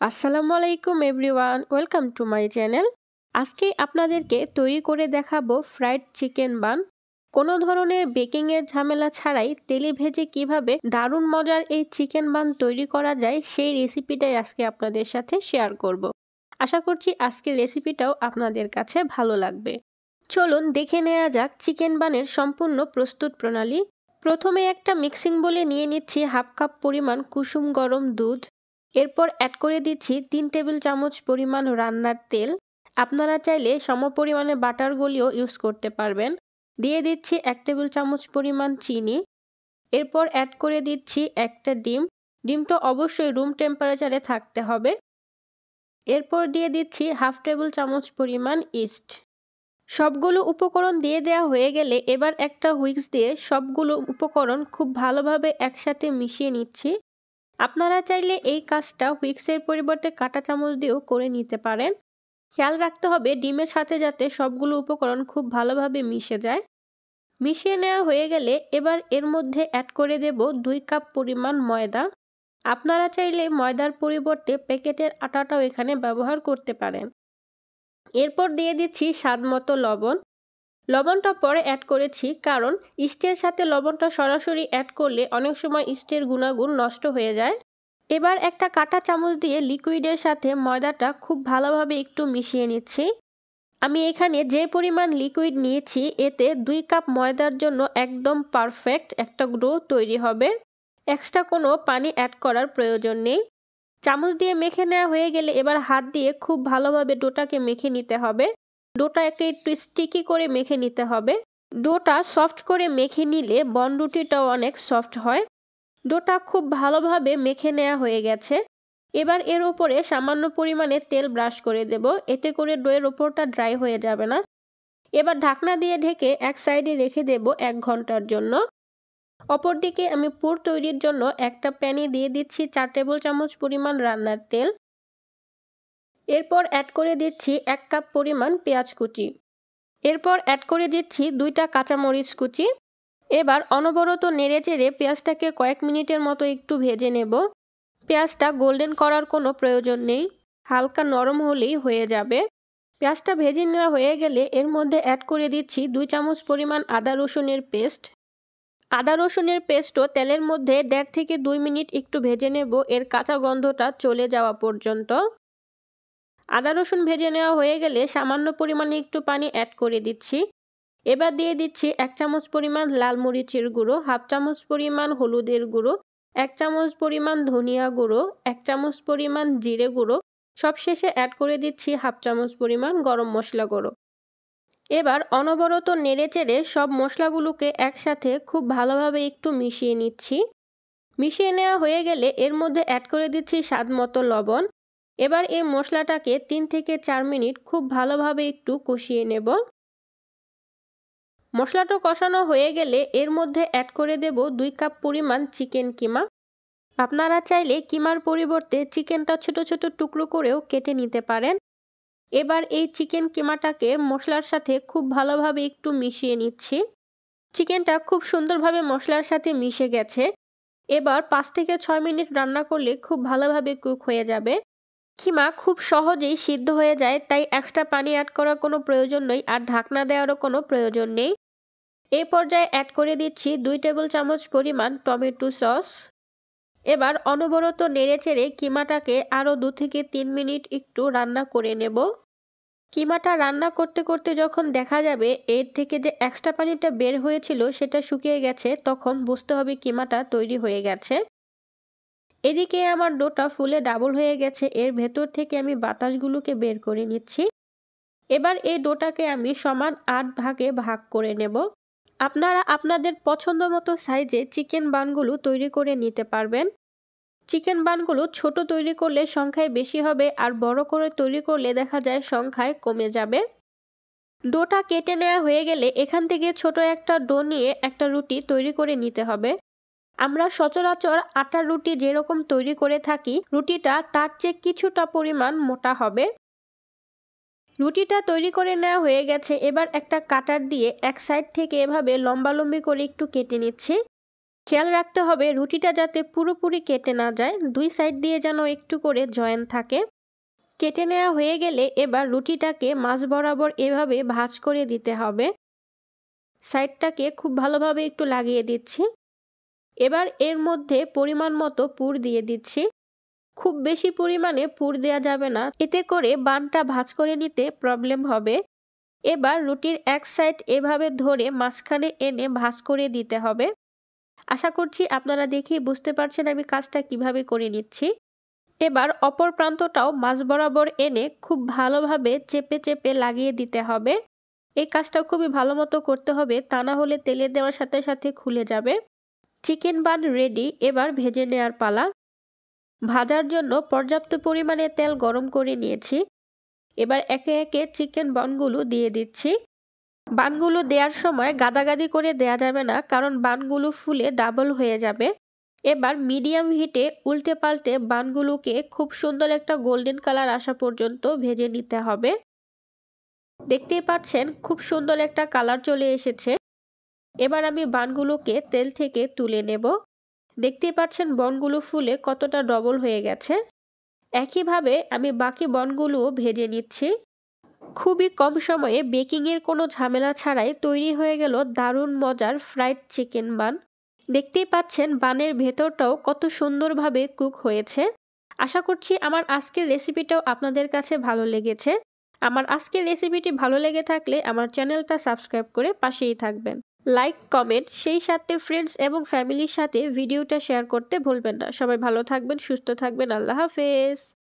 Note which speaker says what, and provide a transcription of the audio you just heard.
Speaker 1: আসসালামু আলাইকুম everyone, welcome to my channel. আজকে আপনাদেরকে তৈরি করে দেখাবো ফ্রাইড চিকেন বান। কোনো ধরনের বেকিংয়ের ঝামেলা ছাড়াই তেলে ভেজে কিভাবে দারুণ মজার এই চিকেন বান তৈরি করা যায় সেই রেসিপিটাই আজকে আপনাদের সাথে শেয়ার করব। আশা করছি আজকের রেসিপিটাও আপনাদের কাছে ভালো লাগবে। চলুন দেখে নেওয়া যাক চিকেন বানের সম্পূর্ণ প্রস্তুত প্রণালী। প্রথমে একটা মিক্সিং বোলে নিয়ে নিচ্ছি হাফ কাপ পরিমাণ কুসুম গরম দুধ। এরপর অ্যাড করে দিচ্ছি 3 টেবিল চামচ পরিমাণ রান্নার তেল। আপনারা চাইলে সমপরিমাণে বাটার গলিও ইউজ করতে পারবেন। দিয়ে দিচ্ছি 1 টেবিল চামচ পরিমাণ চিনি। এরপর অ্যাড করে দিচ্ছি একটা ডিম। ডিমটা অবশ্যই রুম টেম্পারেচারে থাকতে হবে। এরপর দিয়ে দিচ্ছি হাফ টেবিল চামচ পরিমাণ ইস্ট। সবগুলো উপকরণ দিয়ে দেওয়া হয়ে গেলে এবার একটা হুইস্ক দিয়ে সবগুলো উপকরণ খুব ভালোভাবে একসাথে মিশিয়ে নিচ্ছি। আপনারা চাইলে এই কাজটা হুইক্সের পরিবর্তে কাঁটা চামচ দিয়েও করে নিতে পারেন। খেয়াল রাখতে হবে ডিমের সাথে যাতে সবগুলো উপকরণ খুব ভালোভাবে মিশে যায়। মিশিয়ে নেওয়া হয়ে গেলে এবার এর মধ্যে অ্যাড করে দেব 2 কাপ পরিমাণ ময়দা। আপনারা চাইলে ময়দার পরিবর্তে প্যাকেটের আটাটাও এখানে ব্যবহার করতে পারেন। এরপর দিয়ে দিচ্ছি স্বাদমতো লবণ। লবণটা পরে অ্যাড করেছি কারণ ইস্টের সাথে লবণটা সরাসরি অ্যাড করলে অনেক সময় ইস্টের গুণাগুণ নষ্ট হয়ে যায়। এবার একটা কাঁটা চামচ দিয়ে লিকুইডের সাথে ময়দাটা খুব ভালোভাবে একটু মিশিয়ে নিচ্ছি। আমি এখানে যে পরিমাণ লিকুইড নিয়েছি এতে 2 কাপ ময়দার জন্য একদম পারফেক্ট একটা ডো তৈরি হবে। এক্সট্রা কোনো পানি অ্যাড করার প্রয়োজন নেই। চামচ দিয়ে মেখে নেওয়া হয়ে গেলে এবার হাত দিয়ে খুব ভালোভাবে ডোটাকে মেখে নিতে হবে। ডোটাকে একটু স্টিকি করে মেখে নিতে হবে। ডোটা সফট করে মেখে নিলে বনরুটিটাও অনেক সফট হয়। ডোটা খুব ভালোভাবে মেখে নেওয়া হয়ে গেছে। এবার এর উপরে সামান্য পরিমাণে তেল ব্রাশ করে দেব, এতে করে ডোয়ের ওপরটা ড্রাই হয়ে যাবে না। এবার ঢাকনা দিয়ে ঢেকে এক সাইডে রেখে দেব 1 ঘন্টার জন্য। অপরদিকে আমি পুর তৈরির জন্য একটা প্যানে দিয়ে দিচ্ছি 4 টেবিল চামচ পরিমাণ রান্নার তেল। এরপর অ্যাড করে দিচ্ছি 1 কাপ পরিমাণ পেঁয়াজ কুচি। এরপর অ্যাড করে দিচ্ছি 2টা কাঁচামরিচ কুচি। এবার অনবরত নেড়েচেড়ে পেঁয়াজটাকে কয়েক মিনিটের মতো একটু ভেজে নেব। পেঁয়াজটা গোল্ডেন করার কোনো প্রয়োজন নেই, হালকা নরম হলেই হয়ে যাবে। পেঁয়াজটা ভেজে নেওয়া হয়ে গেলে এর মধ্যে অ্যাড করে দিচ্ছি 2 চামচ পরিমাণ আদা রসুনের পেস্ট। আদা রসুনের পেস্টও তেলের মধ্যে 1.5 থেকে 2 মিনিট একটু ভেজে নেব, এর কাঁচা গন্ধটা চলে যাওয়া পর্যন্ত। আদা রসুন ভেজে নেওয়া হয়ে গেলে সামান্য পরিমাণে একটু পানি অ্যাড করে দিচ্ছি। এবার দিয়ে দিচ্ছি 1 চামচ পরিমাণ লাল মরিচের গুঁড়ো, হাফ চামচ পরিমাণ হলুদের গুঁড়ো, 1 চামচ পরিমাণ ধনিয়া গুঁড়ো, 1 চামচ পরিমাণ জিরে গুঁড়ো, সবশেষে অ্যাড করে দিচ্ছি হাফ চামচ পরিমাণ গরম মশলা গুঁড়ো। এবার অনবরত নেড়েচেড়ে সব মশলাগুলোকে একসাথে খুব ভালোভাবে একটু মিশিয়ে নিচ্ছি। মিশিয়ে নেওয়া হয়ে গেলে এর মধ্যে অ্যাড করে দিচ্ছি স্বাদমতো লবণ। এবার এই মশলাটাকে 3 থেকে 4 মিনিট খুব ভালোভাবে একটু কষিয়ে নেব। মশলাটা কষানো হয়ে গেলে এর মধ্যে অ্যাড করে দেব 2 কাপ পরিমাণ চিকেন কিমা। আপনারা চাইলে কিমার পরিবর্তে চিকেনটা ছোট ছোট টুকরো করেও কেটে নিতে পারেন। এবার এই চিকেন কিমাটাকে মশলার সাথে খুব ভালোভাবে একটু মিশিয়ে নিচ্ছি। চিকেনটা খুব সুন্দরভাবে মশলার সাথে মিশে গেছে। এবার 5 থেকে 6 মিনিট রান্না করলে খুব ভালোভাবে কুক হয়ে যাবে। কিমা খুব সহজেই সিদ্ধ হয়ে যায়, তাই এক্সট্রা পানি অ্যাড করার কোনো প্রয়োজন নেই আর ঢাকনা দেওয়ারও কোনো প্রয়োজন নেই। এই পর্যায়ে অ্যাড করে দিচ্ছি 2 টেবিল চামচ পরিমাণ টমেটো সস। এবার অনবরত নেড়েচেড়ে কিমাটাকে আরও 2 থেকে 3 মিনিট একটু রান্না করে নেব। কিমাটা রান্না করতে করতে যখন দেখা যাবে এর থেকে যে এক্সট্রা পানিটা বের হয়েছিল সেটা শুকিয়ে গেছে, তখন বুঝতে হবে কিমাটা তৈরি হয়ে গেছে। এদিকে আমার ডোটা ফুলে ডাবল হয়ে গেছে, এর ভেতর থেকে আমি বাতাসগুলোকে বের করে নিচ্ছি। এবার এই ডোটাকে আমি সমান 8 ভাগে ভাগ করে নেব। আপনারা আপনাদের পছন্দ মতো সাইজে চিকেন বানগুলো তৈরি করে নিতে পারবেন। চিকেন বানগুলো ছোট তৈরি করলে সংখ্যায় বেশি হবে আর বড় করে তৈরি করলে দেখা যায় সংখ্যায় কমে যাবে। ডোটা কেটে নেওয়া হয়ে গেলে এখান থেকে ছোট একটা ডো নিয়ে একটা রুটি তৈরি করে নিতে হবে। আমরা সচরাচর আটার রুটি যেরকম তৈরি করে থাকি, রুটিটা তার চেয়ে কিছুটা পরিমাণ মোটা হবে। রুটিটা তৈরি করে নেওয়া হয়ে গেছে। এবার একটা কাটার দিয়ে এক সাইড থেকে এভাবে লম্বালম্বি করে একটু কেটে নিচ্ছি। খেয়াল রাখতে হবে রুটিটা যাতে পুরোপুরি কেটে না যায়, 2 সাইড দিয়ে যেন একটু করে জয়েন থাকে। কেটে নেওয়া হয়ে গেলে এবার রুটিটাকে মাঝ বরাবর এভাবে ভাঁজ করে দিতে হবে। সাইডটাকে খুব ভালোভাবে একটু লাগিয়ে দিচ্ছি। এবার এর মধ্যে পরিমাণ মতো পুর দিয়ে দিচ্ছি। খুব বেশি পরিমাণে পুর দেওয়া যাবে না, এতে করে বানটা ভাঁজ করে নিতে প্রবলেম হবে। এবার রুটির এক সাইড এভাবে ধরে মাঝখানে এনে ভাঁজ করে দিতে হবে। আশা করছি আপনারা দেখেই বুঝতে পারছেন আমি কাজটা কিভাবে করে নিচ্ছি। এবার অপর প্রান্তটাও মাঝ বরাবর এনে খুব ভালোভাবে চেপে চেপে লাগিয়ে দিতে হবে। এই কাজটা খুবই ভালো মতো করতে হবে, তা না হলে তেলে দেওয়ার সাথে সাথে খুলে যাবে। চিকেন বান রেডি, এবার ভেজে নেওয়ার পালা। ভাজার জন্য পর্যাপ্ত পরিমাণে তেল গরম করে নিয়েছি। এবার একে একে চিকেন বানগুলো দিয়ে দিচ্ছি। বানগুলো দেওয়ার সময় গাদাগাদি করে দেয়া যাবে না, কারণ বানগুলো ফুলে ডাবল হয়ে যাবে। এবার মিডিয়াম হিটে উল্টে পাল্টে বানগুলোকে খুব সুন্দর একটা গোল্ডেন কালার আসা পর্যন্ত ভেজে নিতে হবে। দেখতেই পাচ্ছেন খুব সুন্দর একটা কালার চলে এসেছে। এবার আমি বানগুলোকে তেল থেকে তুলে নেব। দেখতেই পাচ্ছেন বনগুলো ফুলে কতটা ডবল হয়ে গেছে। একইভাবে আমি বাকি বনগুলোও ভেজে নিচ্ছি। খুবই কম সময়ে বেকিংয়ের কোনো ঝামেলা ছাড়াই তৈরি হয়ে গেল দারুণ মজার ফ্রাইড চিকেন বান। দেখতেই পাচ্ছেন বানের ভেতরটাও কত সুন্দরভাবে কুক হয়েছে। আশা করছি আমার আজকের রেসিপিটাও আপনাদের কাছে ভালো লেগেছে। আমার আজকের রেসিপিটি ভালো লেগে থাকলে আমার চ্যানেলটা সাবস্ক্রাইব করে পাশেই থাকবেন। লাইক, কমেন্ট, সেই সাথে ফ্রেন্ডস এবং ফ্যামিলির সাথে ভিডিওটা শেয়ার করতে ভুলবেন না। সবাই ভালো থাকবেন, সুস্থ থাকবেন। আল্লাহ হাফেজ।